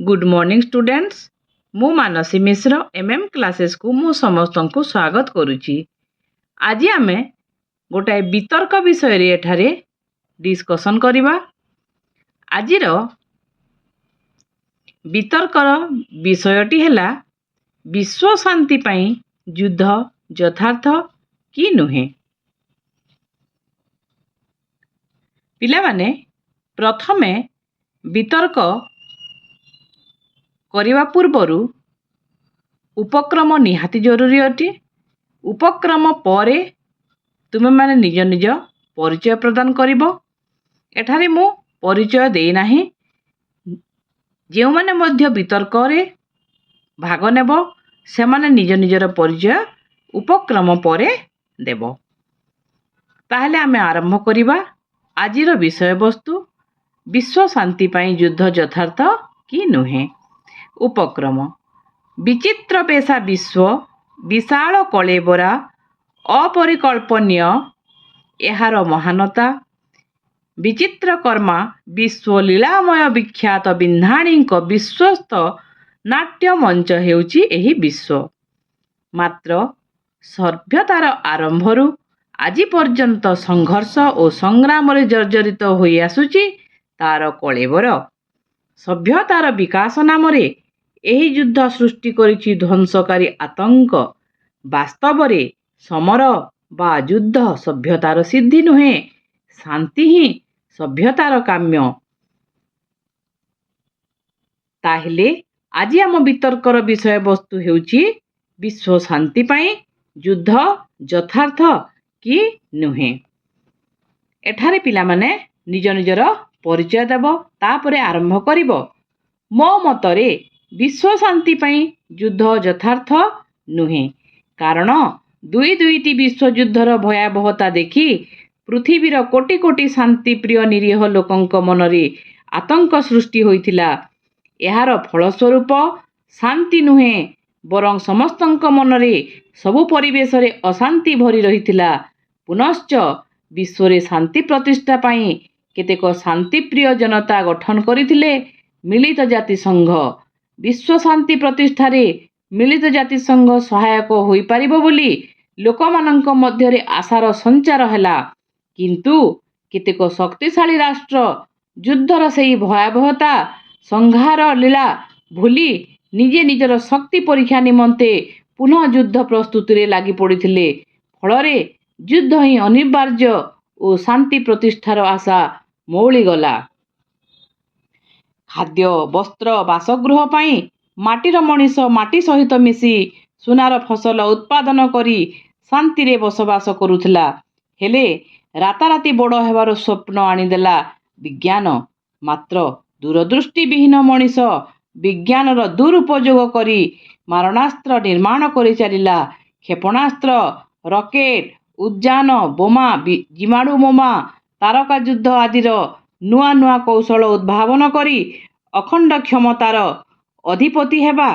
Good morning students मु मानसी मिश्र MM classes को मु समस्त को स्वागत करुच्ची। आज आमे गोटाए वितर्क विषय रे एठारे डिस्कशन करिबा। आजिर वितर्कर विषयटी हैला विश्व शांति पाई युद्ध यथार्थ कि नुहे। पिला माने प्रथमे वितर्क करिबा पूर्वरु उपक्रम निहाती जरूरी अटे। उपक्रम परे तुमे माने निज निज परिचय प्रदान करिबो। एठारे मु परिचय देई नाही। जे माने मध्य वितर्क रे भाग नेबो से माने निज निजर परिचय उपक्रम परे देबो। ताहले आमे आरंभ करिबा। आजिर विषय वस्तु विश्व शांति पाई युद्ध यथार्थ कि नुहे। उपक्रम विचित्र पेशा विश्व विशाल कलेबरा अपरिकल्पनीय एहार महानता विचित्र कर्मा विश्व लीलामय विख्यात बिन्धाणी विश्वस्त नाट्य मंच हेउची एही विश्व। मात्र सभ्यतार आरंभरू आज पर्यंत संघर्ष और संग्राम रे जर्जरित होई आसुची तार कलेबर। सभ्यतार विकास नाम रे एही युद्ध सृष्टि करिछि ध्वंसकारी आतंक। वास्तव रे समर बा युद्ध सभ्यतार सिद्धि नुहे, शांति ही सभ्यतार काम्य। ताहले आज आम वितर्कर विषय वस्तु हेउछि विश्व शांति पाई युद्ध यथार्थ कि नुहे। एठारे पिला माने निज निजर परिचय देबो तापरे आरंभ करिबो। मो मतरे विश्व शांति पाई युद्ध यथार्थ नुहे, कारण दुई दुईटी विश्व युद्धर भयावहता देखि पृथ्वीर कोटी कोटी शांति प्रिय निरीह लोकंक मनरे आतंक सृष्टि होइथिला। एहार फलस्वरूप शांति नुहे बरं समस्तंक मनरे सबु परिवेश रे अशांति भरी रहिथिला। पुनश्च विश्व शांति प्रतिष्ठा पाई केतेक शांति प्रिय जनता गठन करिथिले मिलित जाति संघ। विश्व शांति प्रतिष्ठा रे मिलित जाति संघ सहायक होई पारिबो बोली लोकमानंक मध्यरे आशार संचार हैला। किंतु केतेक शक्तिशाली राष्ट्र युद्धर सेही भयावहता संहार लीला भूली निजे निजर शक्ति परीक्षा निमंते पुनः युद्ध प्रस्तुति रे लागि पड़िथिले। फलरे युद्ध ही अनिवार्य और शांति प्रतिष्ठार आशा मौली गला। खाद्य वस्त्र बासगृह पाई माटीर मनीष माटी सहित मिसी सुनार फसल उत्पादन करी शांति रे बसवास करुथिला। हेले राताराती बड़ हेबार स्वप्न आनिदेला विज्ञान। मात्र दूरदृष्टि विहीन मनीष विज्ञानर दुरुपयोग करी मारणास्त्र निर्माण करि चलिला। क्षेपणास्त्र रॉकेट उद्यान बोमा जिमाणु बोमा तारका युद्ध आदिर नुआ नुआ कौशल उद्भावन करी अखंड क्षमतार अधिपति हेबा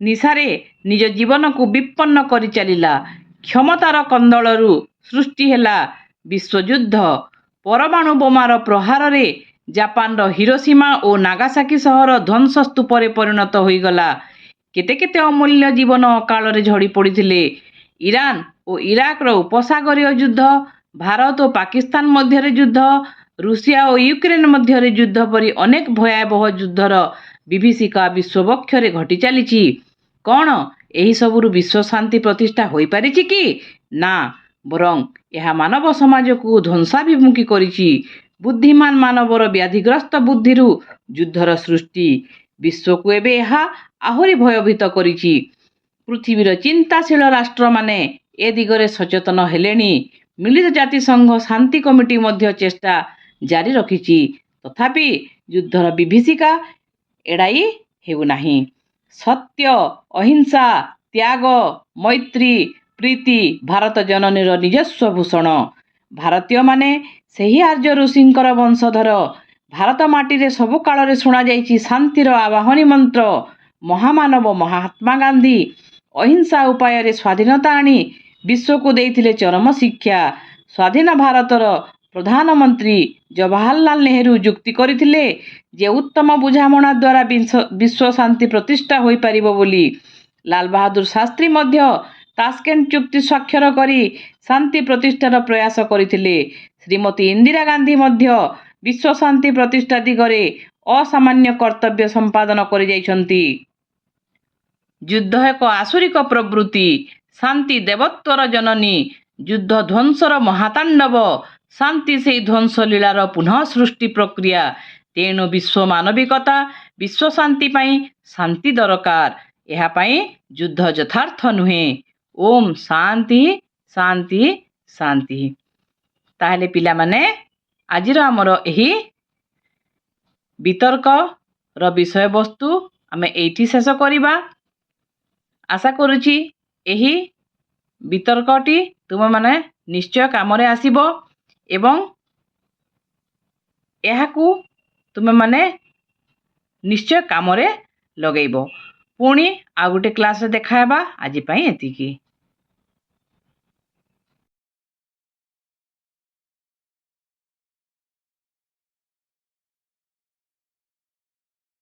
निशारे निज जीवन को विपन्न करि चलिला। क्षमतार कंदलरू सृष्टि हेला विश्वयुद्ध। परमाणु बोमार प्रहार रे जापान रो हिरोशिमा और नागासाकी सहर ध्वंस स्तूपरे परिणत होई गला। केते केते अमूल्य जीवन अकाल रे झड़ी पड़िथिले। ईरान और इराक रो उपसागरीय युद्ध, भारत और पाकिस्तान मध्य युद्ध, रूसिया और यूक्रेन मध्य युद्ध परी अनेक भयावह युद्धर विभीषिका विश्ववक्ष रे घटी चलीछि। कौन एही सबुरु विश्व शांति प्रतिष्ठा होई पारिछि कि ना, बरं यह मानव समाज को ध्वंसाभिमुखी करिछि। बुद्धिमान मानवर व्याधिग्रस्त बुद्धिरु युद्धर सृष्टि विश्व को एबे यह आहुरी भयभीत करिछि। पृथ्वीर चिंताशील राष्ट्र माने ए दिगरे सचेतन हेलेनी। मिलित जाति संघ शांति कमिटी मध्य चेष्टा जारी रखिछि, तथापि युद्धर विभीषिका एड़ाई हेउ नाही। सत्य अहिंसा त्याग मैत्री प्रीति भारत जननीर निजस्व भूषण। भारतीय माने सेही आर्य ऋषिंकर वंशधर। भारत माटी रे सबु काल रे सुना जाइछि शांतिर आवाहनी मंत्र। महामानव महात्मा गांधी अहिंसा उपाय रे स्वाधीनता आनी विश्व को देइथिले चरम शिक्षा। स्वाधीन भारतर ପ୍ରଧାନମନ୍ତ୍ରୀ ଜବାହରଲାଲ ନେହେରୁ ଯୁକ୍ତି କରିଥିଲେ ଯେ ଉତ୍ତମ ବୁଝାମଣା ଦ୍ୱାରା ବିଶ୍ୱ ଶାନ୍ତି ପ୍ରତିଷ୍ଠା ହୋଇପାରିବ ବୋଲି। ଲାଲ ବାହାଦୁର ଶାସ୍ତ୍ରୀ ମଧ୍ୟ ତାସ୍କେଣ୍ଟ ଚୁକ୍ତି ସ୍ୱାକ୍ଷର କରି ଶାନ୍ତି ପ୍ରତିଷ୍ଠାର ପ୍ରୟାସ କରିଥିଲେ। ଶ୍ରୀମତୀ ଇନ୍ଦିରା ଗାନ୍ଧୀ ମଧ୍ୟ ବିଶ୍ୱ ଶାନ୍ତି ପ୍ରତିଷ୍ଠା ଦିଗରେ ଅସାମାନ୍ୟ କର୍ତ୍ତବ୍ୟ ସମ୍ପାଦନ କରିଯାଇଛନ୍ତି। ଯୁଦ୍ଧ ଏକ ଆସୁରିକ ପ୍ରବୃତ୍ତି। ଶାନ୍ତି ଦେବତ୍ୱର ଜନନୀ। ଯୁଦ୍ଧ ଧ୍ୱଂସର ମହାତାଣ୍ଡବ। ଶାନ୍ତି ସେହି ଧ୍ୱଂସ ଲୀଳାର ପୁନଃ ସୃଷ୍ଟି ପ୍ରକ୍ରିୟା। ତେଣୁ ବିଶ୍ୱ ମାନବିକତା ବିଶ୍ୱ ଶାନ୍ତି ପାଇଁ ଶାନ୍ତି ଦରକାର। ଏହା ପାଇଁ ଯୁଦ୍ଧ ଯଥାର୍ଥ ନୁହେଁ। ଓମ୍ ଶାନ୍ତି ଶାନ୍ତି ଶାନ୍ତି। ତାହେଲେ ପିଲାମାନେ ଆଜିର ଆମର ଏହି ବିତର୍କର ବିଷୟବସ୍ତୁ ଆମେ ଏଇଠି ଶେଷ କରିବା। ଆଶା କରୁଛି ଏହି ବିତର୍କଟି ତୁମେମାନେ ନିଶ୍ଚୟ କାମରେ ଆସିବ ଏବଂ ଏହାକୁ ତୁମେମାନେ ନିଶ୍ଚୟ କାମରେ ଲଗେଇବ। ପୁଣି ଆଉ ଗୋଟେ କ୍ଲାସ୍ରେ ଦେଖା ହେବା। ଆଜି ପାଇଁ ଏତିକି।